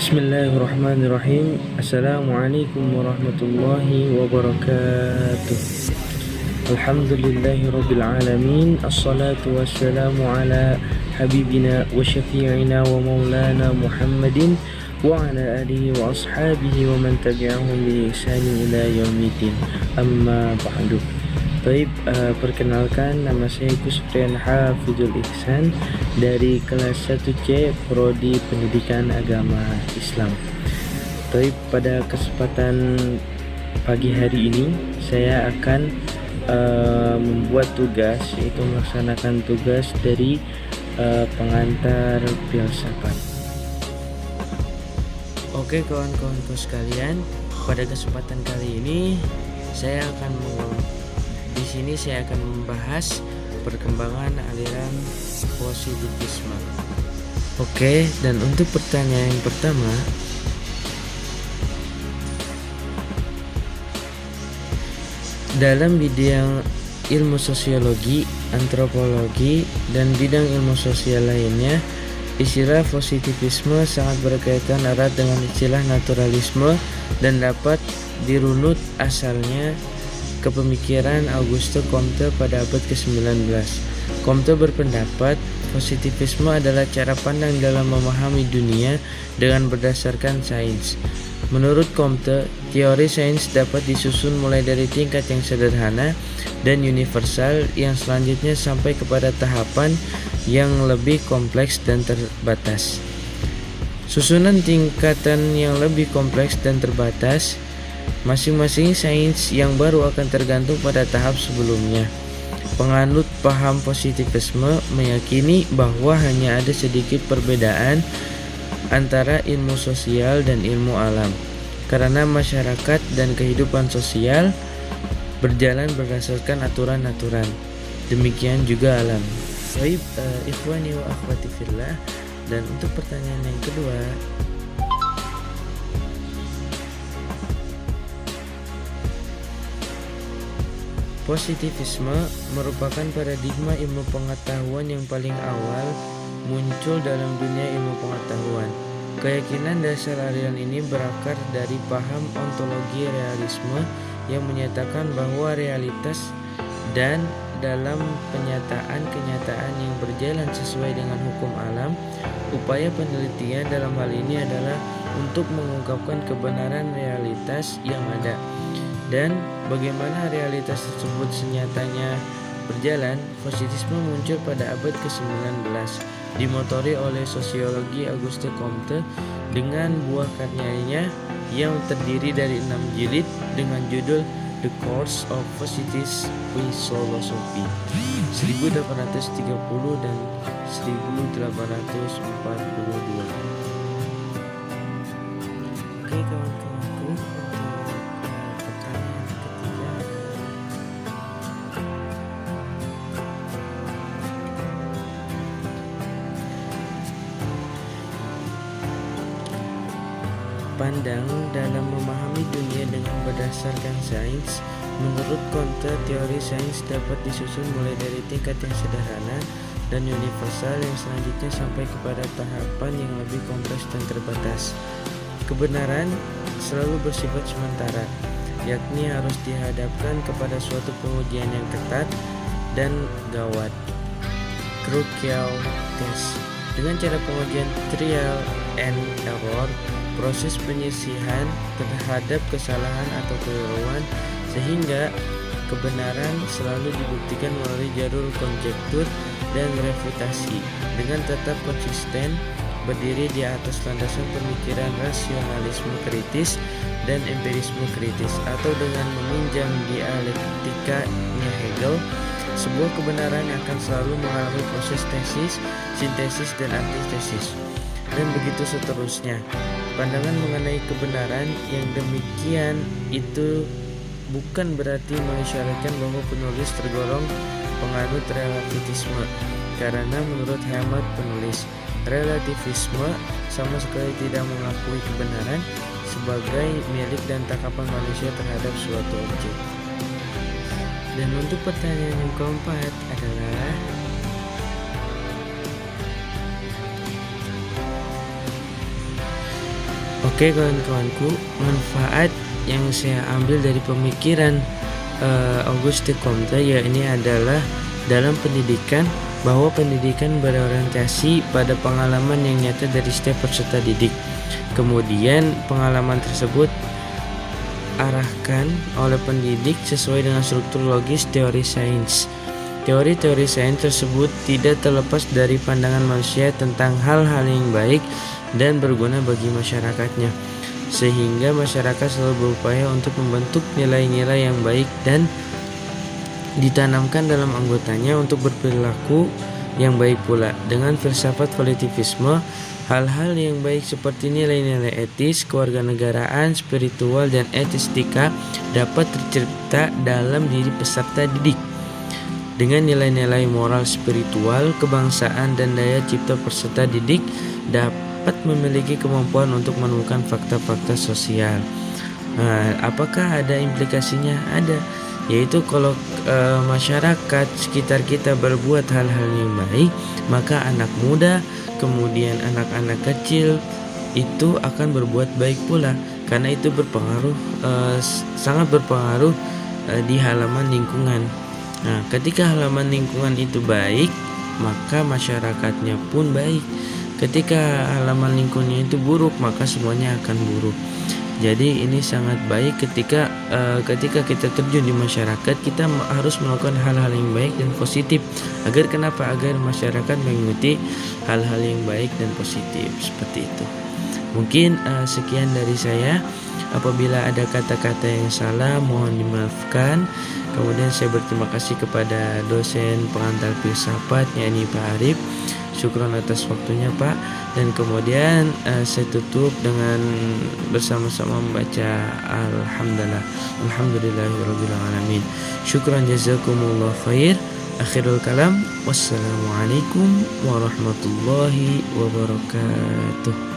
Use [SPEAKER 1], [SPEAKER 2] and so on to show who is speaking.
[SPEAKER 1] Bismillahirrahmanirrahim. Assalamualaikum warahmatullahi wabarakatuh. Alhamdulillahirabbil alamin. Assalatu wassalamu ala habibina wa syafi'ina wa maulana Muhammadin wa ala alihi wa ashabihi wa man tabi'ahum bi ihsanin ila yaumiddin. Amma ba'du. Baik, perkenalkan, nama saya Kusprian Hafizul Ihsan dari kelas 1C Prodi Pendidikan Agama Islam. Baik, pada kesempatan pagi hari ini saya akan membuat tugas, yaitu melaksanakan tugas dari pengantar filsafat. Oke kawan-kawanku sekalian, pada kesempatan kali ini saya akan membahas perkembangan aliran positivisme. Oke, dan untuk pertanyaan yang pertama, dalam bidang ilmu sosiologi, antropologi, dan bidang ilmu sosial lainnya, istilah positivisme sangat berkaitan erat dengan istilah naturalisme dan dapat dirunut asalnya ke pemikiran Auguste Comte pada abad ke-19. Comte berpendapat positivisme adalah cara pandang dalam memahami dunia dengan berdasarkan sains. Menurut Comte, teori sains dapat disusun mulai dari tingkat yang sederhana dan universal yang selanjutnya sampai kepada tahapan yang lebih kompleks dan terbatas. Susunan tingkatan yang lebih kompleks dan terbatas masing-masing sains yang baru akan tergantung pada tahap sebelumnya. Penganut paham positivisme meyakini bahwa hanya ada sedikit perbedaan antara ilmu sosial dan ilmu alam, karena masyarakat dan kehidupan sosial berjalan berdasarkan aturan-aturan. Demikian juga alam. Baik, ikhwani wa akhwati fillah, dan untuk pertanyaan yang kedua, positivisme merupakan paradigma ilmu pengetahuan yang paling awal muncul dalam dunia ilmu pengetahuan. Keyakinan dasar aliran ini berakar dari paham ontologi realisme yang menyatakan bahwa realitas dan dalam kenyataan yang berjalan sesuai dengan hukum alam. Upaya penelitian dalam hal ini adalah untuk mengungkapkan kebenaran realitas yang ada dan bagaimana realitas tersebut senyatanya berjalan. Positivisme muncul pada abad ke-19, dimotori oleh sosiologi Auguste Comte dengan buah karyanya yang terdiri dari 6 jilid dengan judul The Course of Positive Philosophy 1830 dan 1842. Oke kawan-kawanku, pertanyaan ketiga, pandang dalam memahami dunia dengan berdasarkan sains. Menurut Comte, teori sains dapat disusun mulai dari tingkat yang sederhana dan universal yang selanjutnya sampai kepada tahapan yang lebih kompleks dan terbatas. Kebenaran selalu bersifat sementara, yakni harus dihadapkan kepada suatu pengujian yang ketat dan gawat, crucial test. Dengan cara pengujian trial and error, proses penyisihan terhadap kesalahan atau keliruan, sehingga kebenaran selalu dibuktikan melalui jalur konjektur dan refutasi dengan tetap konsisten berdiri di atas landasan pemikiran rasionalisme kritis dan empirisme kritis, atau dengan meminjam dialektikanya Hegel. Sebuah kebenaran akan selalu mengalami proses tesis, sintesis, dan antitesis, dan begitu seterusnya. Pandangan mengenai kebenaran yang demikian itu bukan berarti mengisyaratkan bahwa penulis tergolong penganut relativisme, karena menurut hemat penulis, relativisme sama sekali tidak mengakui kebenaran sebagai milik dan tangkapan manusia terhadap suatu objek. Dan untuk pertanyaan yang keempat adalah, Oke kawan-kawanku, manfaat yang saya ambil dari pemikiran Auguste Comte ya ini adalah dalam pendidikan, bahwa pendidikan berorientasi pada pengalaman yang nyata dari setiap peserta didik. Kemudian pengalaman tersebut arahkan oleh pendidik sesuai dengan struktur logis teori sains. Teori-teori sains tersebut tidak terlepas dari pandangan manusia tentang hal-hal yang baik dan berguna bagi masyarakatnya, sehingga masyarakat selalu berupaya untuk membentuk nilai-nilai yang baik dan ditanamkan dalam anggotanya untuk berperilaku yang baik pula. Dengan filsafat positivisme, hal-hal yang baik seperti nilai-nilai etis, kewarganegaraan, spiritual, dan estetika dapat tercipta dalam diri peserta didik. Dengan nilai-nilai moral, spiritual, kebangsaan, dan daya cipta peserta didik dapat memiliki kemampuan untuk menemukan fakta-fakta sosial. Apakah ada implikasinya? Ada, yaitu kalau masyarakat sekitar kita berbuat hal-hal yang baik, maka anak muda, kemudian anak-anak kecil itu akan berbuat baik pula, karena itu berpengaruh, sangat berpengaruh di halaman lingkungan. Nah, ketika halaman lingkungan itu baik, maka masyarakatnya pun baik. Ketika halaman lingkungannya itu buruk, maka semuanya akan buruk. Jadi ini sangat baik ketika kita terjun di masyarakat, kita harus melakukan hal-hal yang baik dan positif. Agar masyarakat mengikuti hal-hal yang baik dan positif seperti itu. Mungkin sekian dari saya. Apabila ada kata-kata yang salah, mohon dimaafkan. Kemudian saya berterima kasih kepada dosen pengantar filsafat yakni Pak Arif. Syukron atas waktunya Pak. Dan kemudian saya tutup dengan bersama-sama membaca Alhamdulillahirabbil alamin. Syukran jazakumullah khair. Akhirul kalam. Wassalamualaikum warahmatullahi wabarakatuh.